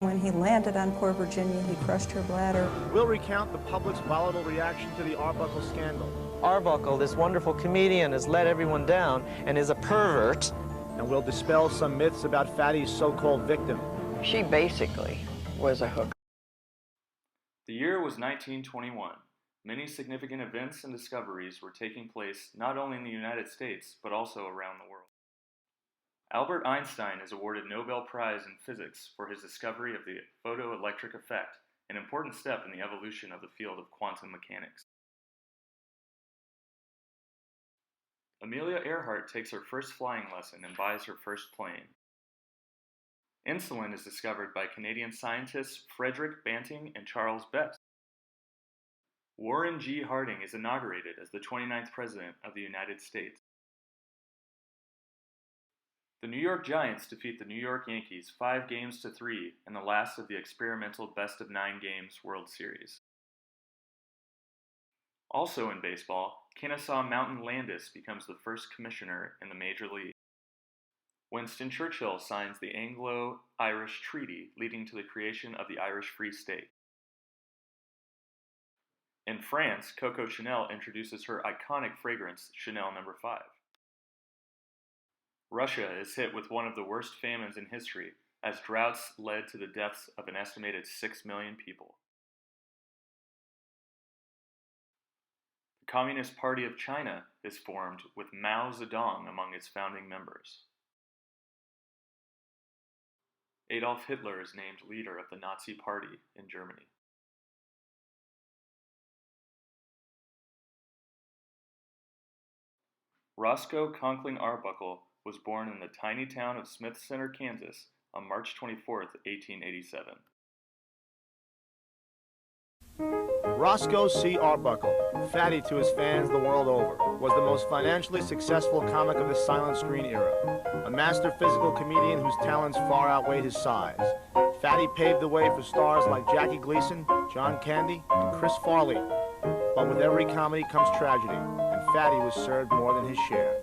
When he landed on poor Virginia, he crushed her bladder. We'll recount the public's volatile reaction to the Arbuckle scandal. Arbuckle, this wonderful comedian, has let everyone down and is a pervert. And we'll dispel some myths about Fatty's so-called victim. She basically was a hooker. The year was 1921. Many significant events and discoveries were taking place not only in the United States, but also around the world. Albert Einstein is awarded Nobel Prize in Physics for his discovery of the photoelectric effect, an important step in the evolution of the field of quantum mechanics. Amelia Earhart takes her first flying lesson and buys her first plane. Insulin is discovered by Canadian scientists Frederick Banting and Charles Best. Warren G. Harding is inaugurated as the 29th President of the United States. The New York Giants defeat the New York Yankees 5-3 in the last of the experimental best-of-9 games World Series. Also in baseball, Kennesaw Mountain Landis becomes the first commissioner in the Major League. Winston Churchill signs the Anglo-Irish Treaty, leading to the creation of the Irish Free State. In France, Coco Chanel introduces her iconic fragrance, Chanel No. 5. Russia is hit with one of the worst famines in history, as droughts led to the deaths of an estimated 6 million people. The Communist Party of China is formed with Mao Zedong among its founding members. Adolf Hitler is named leader of the Nazi Party in Germany. Roscoe Conkling Arbuckle was born in the tiny town of Smith Center, Kansas, on March 24, 1887. Roscoe C. Arbuckle, Fatty to his fans the world over, was the most financially successful comic of the silent screen era. A master physical comedian whose talents far outweighed his size. Fatty paved the way for stars like Jackie Gleason, John Candy, and Chris Farley. But with every comedy comes tragedy, and Fatty was served more than his share.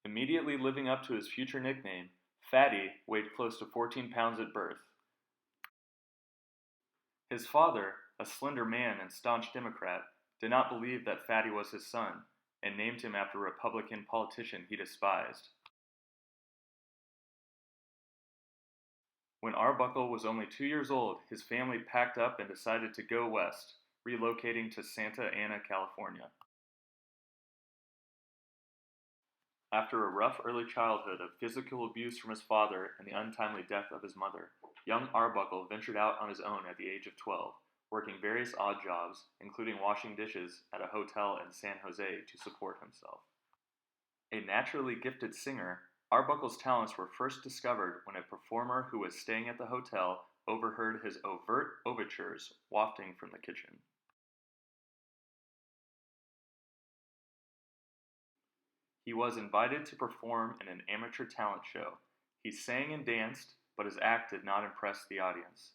Immediately living up to his future nickname, Fatty weighed close to 14 pounds at birth. His father, a slender man and staunch Democrat, did not believe that Fatty was his son, and named him after a Republican politician he despised. When Arbuckle was only 2 years old, his family packed up and decided to go west, relocating to Santa Ana, California. After a rough early childhood of physical abuse from his father and the untimely death of his mother, young Arbuckle ventured out on his own at the age of 12, working various odd jobs, including washing dishes at a hotel in San Jose to support himself. A naturally gifted singer, Arbuckle's talents were first discovered when a performer who was staying at the hotel overheard his overt overtures wafting from the kitchen. He was invited to perform in an amateur talent show. He sang and danced, but his act did not impress the audience.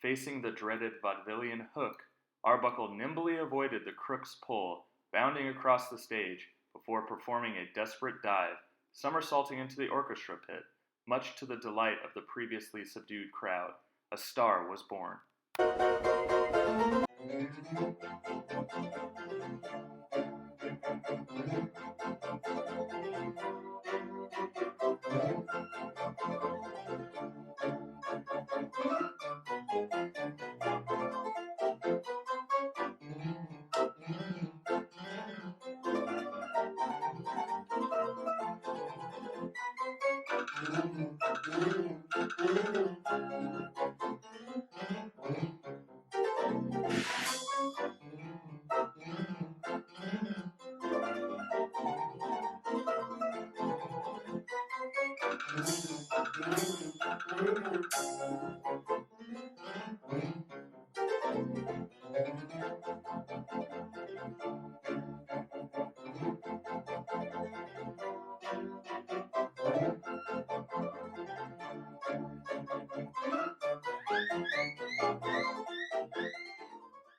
Facing the dreaded vaudevillian hook, Arbuckle nimbly avoided the crook's pull, bounding across the stage before performing a desperate dive, somersaulting into the orchestra pit. Much to the delight of the previously subdued crowd, a star was born.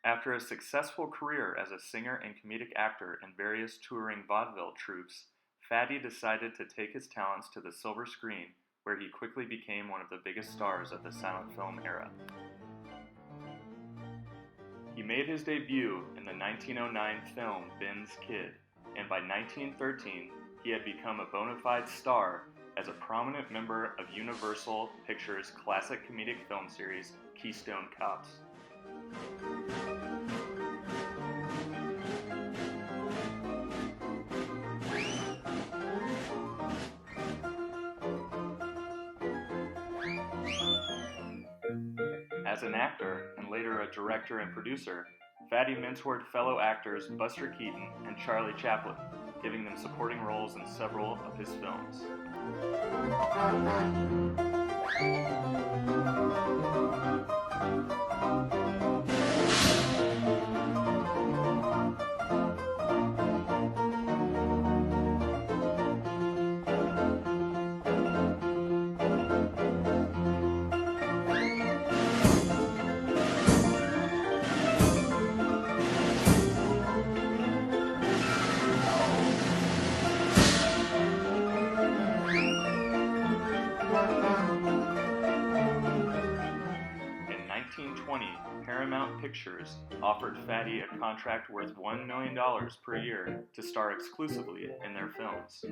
After a successful career as a singer and comedic actor in various touring vaudeville troupes, Fatty decided to take his talents to the silver screen, where he quickly became one of the biggest stars of the silent film era. He made his debut in the 1909 film Ben's Kid, and by 1913 he had become a bona fide star as a prominent member of Universal Pictures' classic comedic film series Keystone Cops. As an actor, and later a director and producer, Fatty mentored fellow actors Buster Keaton and Charlie Chaplin, giving them supporting roles in several of his films. In 1920, Paramount Pictures offered Fatty a contract worth $1 million per year to star exclusively in their films.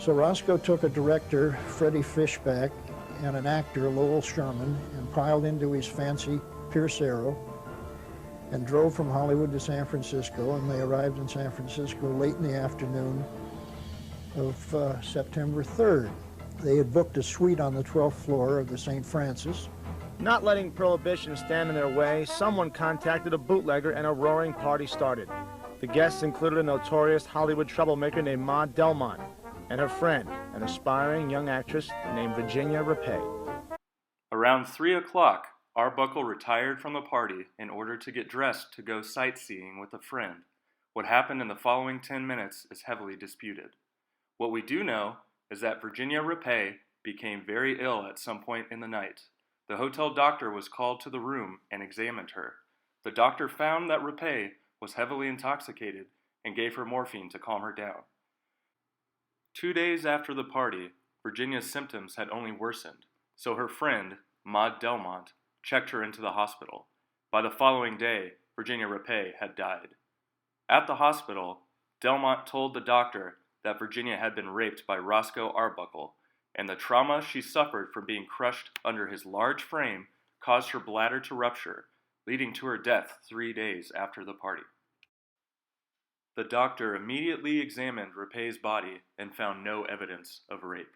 So Roscoe took a director, Freddie Fishback, and an actor, Lowell Sherman, and piled into his fancy Pierce Arrow and drove from Hollywood to San Francisco, and they arrived in San Francisco late in the afternoon of September 3rd. They had booked a suite on the 12th floor of the St. Francis. Not letting prohibition stand in their way, someone contacted a bootlegger and a roaring party started. The guests included a notorious Hollywood troublemaker named Maud Delmont and her friend, an aspiring young actress named Virginia Rappé. Around 3 o'clock, Arbuckle retired from the party in order to get dressed to go sightseeing with a friend. What happened in the following 10 minutes is heavily disputed. What we do know is that Virginia Rappé became very ill at some point in the night. The hotel doctor was called to the room and examined her. The doctor found that Rappé was heavily intoxicated and gave her morphine to calm her down. 2 days after the party, Virginia's symptoms had only worsened, so her friend, Maud Delmont, checked her into the hospital. By the following day, Virginia Rappé had died. At the hospital, Delmont told the doctor that Virginia had been raped by Roscoe Arbuckle, and the trauma she suffered from being crushed under his large frame caused her bladder to rupture, leading to her death 3 days after the party. The doctor immediately examined Rappé's body and found no evidence of rape.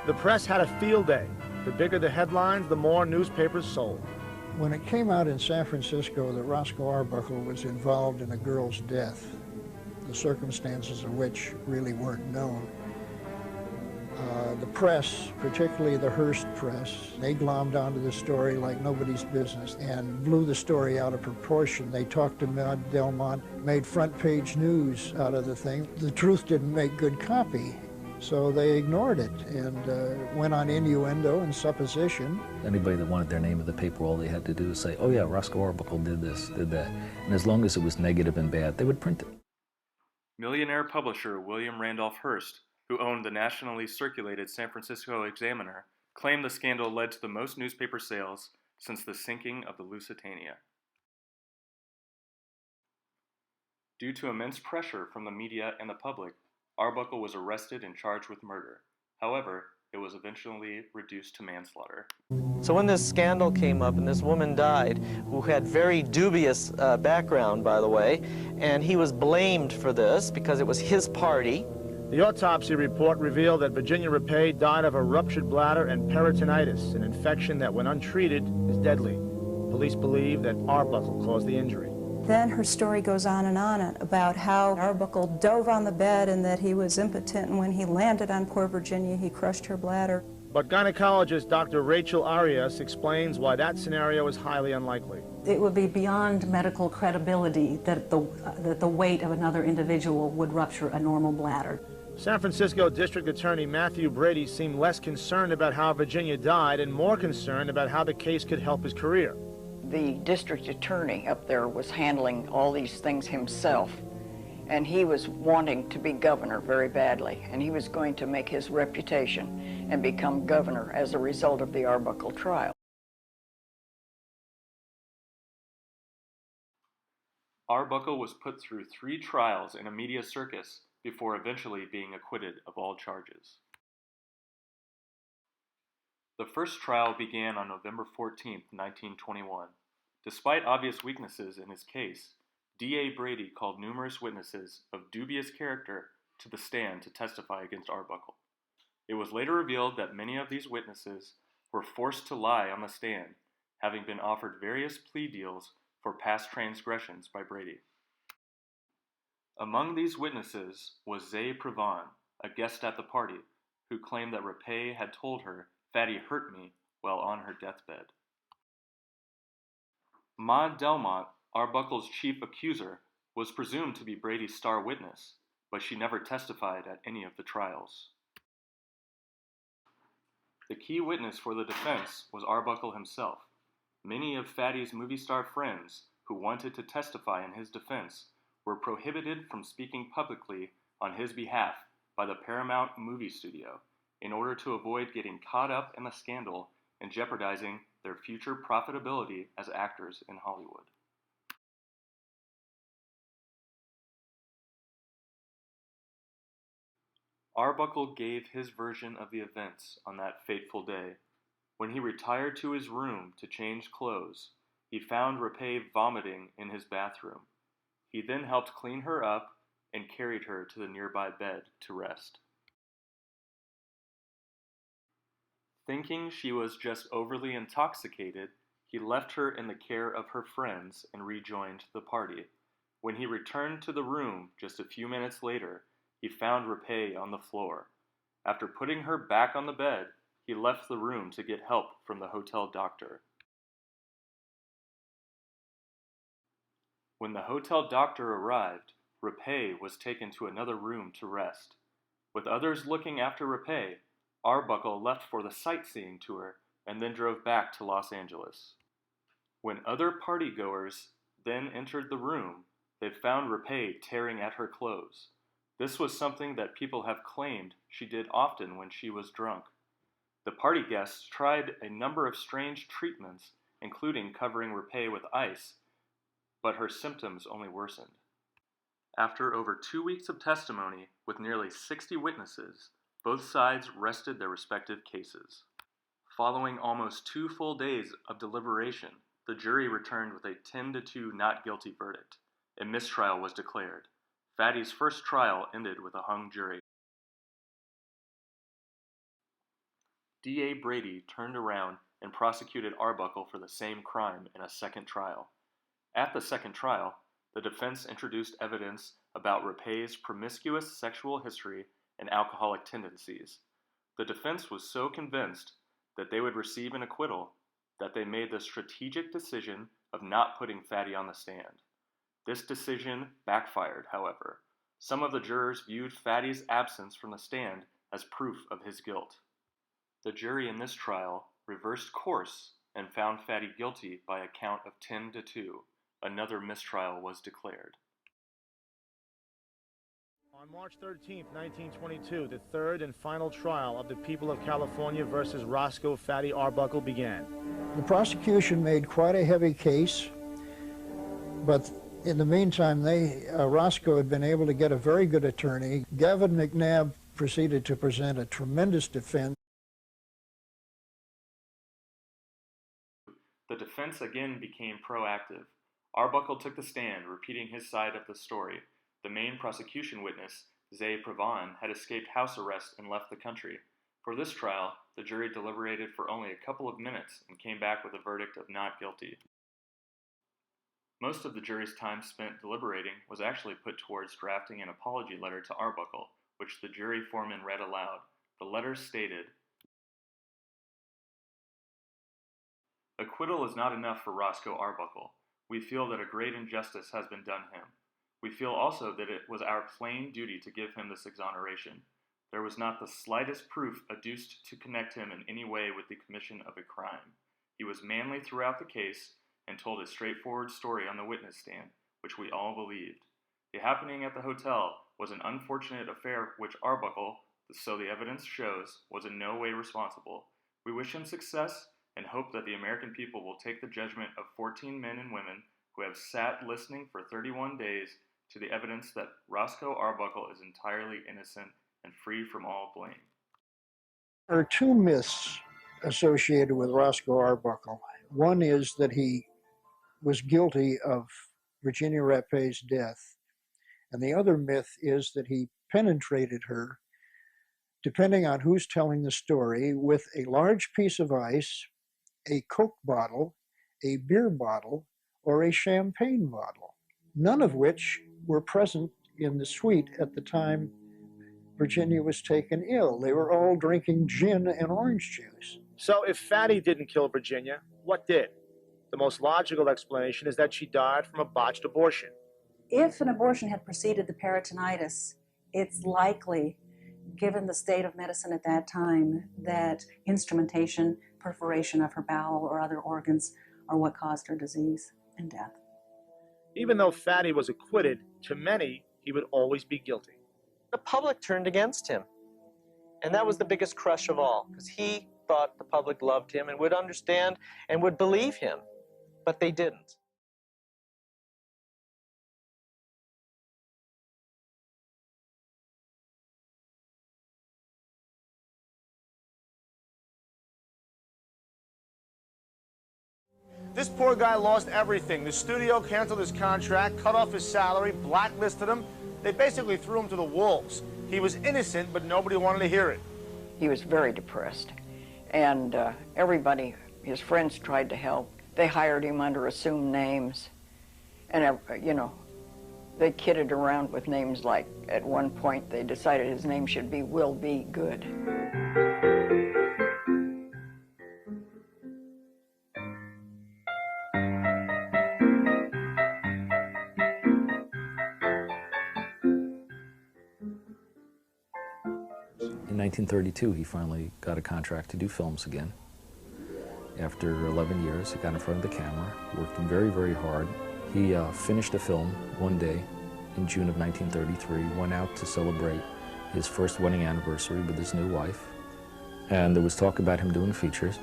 The press had a field day. The bigger the headlines, the more newspapers sold. When it came out in San Francisco that Roscoe Arbuckle was involved in a girl's death, the circumstances of which really weren't known, the press, particularly the Hearst press, they glommed onto the story like nobody's business and blew the story out of proportion. They talked to Maud Delmont, made front page news out of the thing. The truth didn't make good copy, so they ignored it and went on innuendo and supposition. Anybody that wanted their name in the paper, all they had to do was say, oh yeah, Roscoe Arbuckle did this, did that. And as long as it was negative and bad, they would print it. Millionaire publisher William Randolph Hearst, who owned the nationally circulated San Francisco Examiner, claimed the scandal led to the most newspaper sales since the sinking of the Lusitania. Due to immense pressure from the media and the public, Arbuckle was arrested and charged with murder. However, it was eventually reduced to manslaughter. So when this scandal came up and this woman died, who had very dubious background, by the way, and he was blamed for this because it was his party. The autopsy report revealed that Virginia Rappé died of a ruptured bladder and peritonitis, an infection that, when untreated, is deadly. Police believe that Arbuckle caused the injury. Then her story goes on about how Arbuckle dove on the bed and that he was impotent, and when he landed on poor Virginia, he crushed her bladder. But gynecologist Dr. Rachel Arias explains why that scenario is highly unlikely. It would be beyond medical credibility that the weight of another individual would rupture a normal bladder. San Francisco District Attorney Matthew Brady seemed less concerned about how Virginia died and more concerned about how the case could help his career. The district attorney up there was handling all these things himself, and he was wanting to be governor very badly, and he was going to make his reputation and become governor as a result of the Arbuckle trial. Arbuckle was put through 3 trials in a media circus before eventually being acquitted of all charges. The first trial began on November 14, 1921. Despite obvious weaknesses in his case, D.A. Brady called numerous witnesses of dubious character to the stand to testify against Arbuckle. It was later revealed that many of these witnesses were forced to lie on the stand, having been offered various plea deals for past transgressions by Brady. Among these witnesses was Zay Prevon, a guest at the party, who claimed that Rapay had told her, "Fatty hurt me," while on her deathbed. Maud Delmont, Arbuckle's chief accuser, was presumed to be Brady's star witness, but she never testified at any of the trials. The key witness for the defense was Arbuckle himself. Many of Fatty's movie star friends who wanted to testify in his defense were prohibited from speaking publicly on his behalf by the Paramount movie studio in order to avoid getting caught up in the scandal and jeopardizing their future profitability as actors in Hollywood. Arbuckle gave his version of the events on that fateful day. When he retired to his room to change clothes, he found Rapay vomiting in his bathroom. He then helped clean her up and carried her to the nearby bed to rest. Thinking she was just overly intoxicated, he left her in the care of her friends and rejoined the party. When he returned to the room just a few minutes later, he found Rapay on the floor. After putting her back on the bed, he left the room to get help from the hotel doctor. When the hotel doctor arrived, Rapay was taken to another room to rest. With others looking after Rapay, Arbuckle left for the sightseeing tour and then drove back to Los Angeles. When other partygoers then entered the room, they found Rapay tearing at her clothes. This was something that people have claimed she did often when she was drunk. The party guests tried a number of strange treatments, including covering Rapay with ice, but her symptoms only worsened. After over 2 weeks of testimony with nearly 60 witnesses, both sides rested their respective cases. Following almost 2 full days of deliberation, the jury returned with a 10-2 not guilty verdict. A mistrial was declared. Fatty's first trial ended with a hung jury. D.A. Brady turned around and prosecuted Arbuckle for the same crime in a second trial. At the second trial, the defense introduced evidence about Rapay's promiscuous sexual history and alcoholic tendencies. The defense was so convinced that they would receive an acquittal that they made the strategic decision of not putting Fatty on the stand. This decision backfired, however. Some of the jurors viewed Fatty's absence from the stand as proof of his guilt. The jury in this trial reversed course and found Fatty guilty by a count of 10-2. Another mistrial was declared. On March 13, 1922, the third and final trial of the people of California versus Roscoe Fatty Arbuckle began. The prosecution made quite a heavy case, but in the meantime, Roscoe had been able to get a very good attorney. Gavin McNabb proceeded to present a tremendous defense. The defense again became proactive. Arbuckle took the stand, repeating his side of the story. The main prosecution witness, Zay Prevon, had escaped house arrest and left the country. For this trial, the jury deliberated for only a couple of minutes and came back with a verdict of not guilty. Most of the jury's time spent deliberating was actually put towards drafting an apology letter to Arbuckle, which the jury foreman read aloud. The letter stated, Acquittal is not enough for Roscoe Arbuckle. We feel that a great injustice has been done him. We feel also that it was our plain duty to give him this exoneration. There was not the slightest proof adduced to connect him in any way with the commission of a crime. He was manly throughout the case and told a straightforward story on the witness stand, which we all believed. The happening at the hotel was an unfortunate affair which Arbuckle, so the evidence shows, was in no way responsible. We wish him success and hope that the American people will take the judgment of 14 men and women who have sat listening for 31 days to the evidence that Roscoe Arbuckle is entirely innocent and free from all blame. There are two myths associated with Roscoe Arbuckle. One is that he was guilty of Virginia Rapé's death, and the other myth is that he penetrated her, depending on who's telling the story, with a large piece of ice, a Coke bottle, a beer bottle, or a champagne bottle, none of which were present in the suite at the time Virginia was taken ill. They were all drinking gin and orange juice. So if Fatty didn't kill Virginia, what did? The most logical explanation is that she died from a botched abortion. If an abortion had preceded the peritonitis, it's likely, given the state of medicine at that time, that instrumentation, perforation of her bowel or other organs are what caused her disease and death. Even though Fatty was acquitted, to many, he would always be guilty. The public turned against him. And that was the biggest crush of all, because he thought the public loved him and would understand and would believe him, but they didn't. This poor guy lost everything. The studio canceled his contract, cut off his salary, blacklisted him. They basically threw him to the wolves. He was innocent, but nobody wanted to hear it. He was very depressed. And everybody, his friends, tried to help. They hired him under assumed names. And, you know, they kidded around with names like, at one point, they decided his name should be Will Be Good. In 1932, he finally got a contract to do films again. After 11 years, he got in front of the camera, worked very, very hard. He finished a film one day in June of 1933, went out to celebrate his first wedding anniversary with his new wife. And there was talk about him doing features.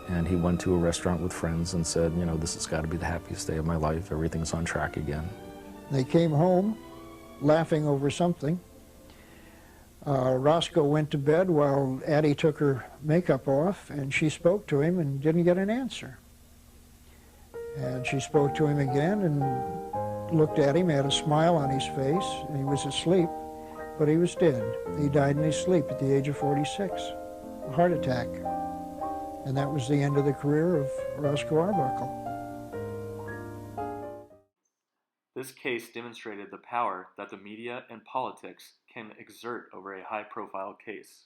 And he went to a restaurant with friends and said, you know, this has got to be the happiest day of my life. Everything's on track again. They came home laughing over something. Roscoe went to bed while Addie took her makeup off, and she spoke to him and didn't get an answer. And she spoke to him again and looked at him, had a smile on his face, and he was asleep, but he was dead. He died in his sleep at the age of 46, a heart attack. And that was the end of the career of Roscoe Arbuckle. This case demonstrated the power that the media and politics can exert over a high-profile case.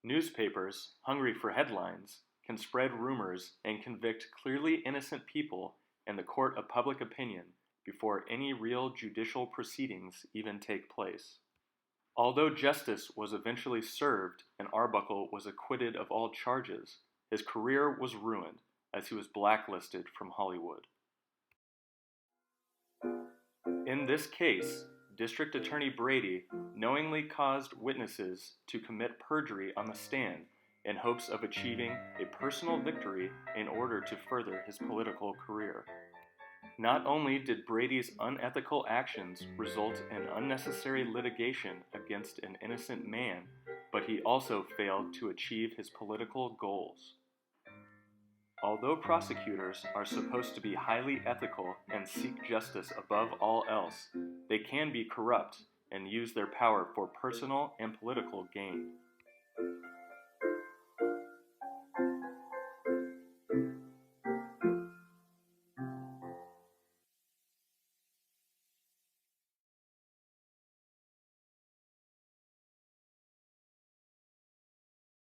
Newspapers, hungry for headlines, can spread rumors and convict clearly innocent people in the court of public opinion before any real judicial proceedings even take place. Although justice was eventually served and Arbuckle was acquitted of all charges, his career was ruined as he was blacklisted from Hollywood. In this case, District Attorney Brady knowingly caused witnesses to commit perjury on the stand in hopes of achieving a personal victory in order to further his political career. Not only did Brady's unethical actions result in unnecessary litigation against an innocent man, but he also failed to achieve his political goals. Although prosecutors are supposed to be highly ethical and seek justice above all else, they can be corrupt and use their power for personal and political gain.